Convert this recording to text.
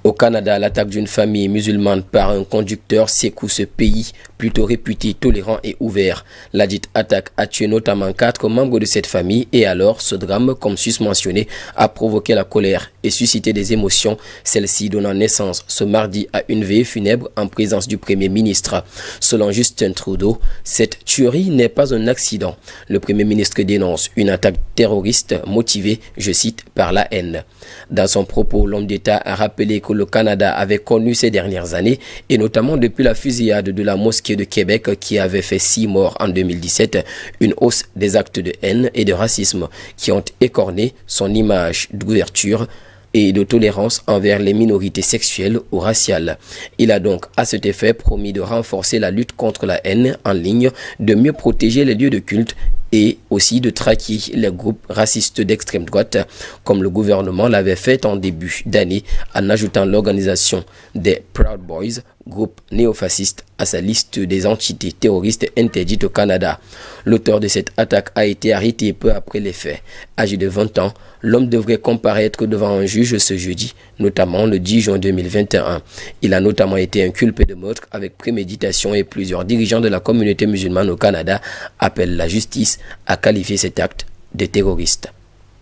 Au Canada, l'attaque d'une famille musulmane par un conducteur secoue ce pays, plutôt réputé tolérant et ouvert. La dite attaque a tué notamment 4 membres de cette famille et alors ce drame, comme susmentionné, a provoqué la colère et suscité des émotions, celle-ci donnant naissance ce mardi à une veillée funèbre en présence du Premier ministre. Selon Justin Trudeau, cette tuerie n'est pas un accident. Le Premier ministre dénonce une attaque terroriste motivée, je cite, par la haine. Dans son propos, l'homme d'État a rappelé que le Canada avait connu ces dernières années, et notamment depuis la fusillade de la mosquée de Québec qui avait fait 6 morts en 2017, une hausse des actes de haine et de racisme qui ont écorné son image d'ouverture et de tolérance envers les minorités sexuelles ou raciales. Il a donc à cet effet promis de renforcer la lutte contre la haine en ligne, de mieux protéger les lieux de culte et aussi de traquer les groupes racistes d'extrême droite, comme le gouvernement l'avait fait en début d'année en ajoutant l'organisation des Proud Boys, groupe néofasciste, à sa liste des entités terroristes interdites au Canada. L'auteur de cette attaque a été arrêté peu après les faits. Âgé de 20 ans, l'homme devrait comparaître devant un juge ce jeudi, notamment le 10 juin 2021. Il a notamment été inculpé de meurtre avec préméditation et plusieurs dirigeants de la communauté musulmane au Canada appellent la justice à qualifier cet acte de terroriste.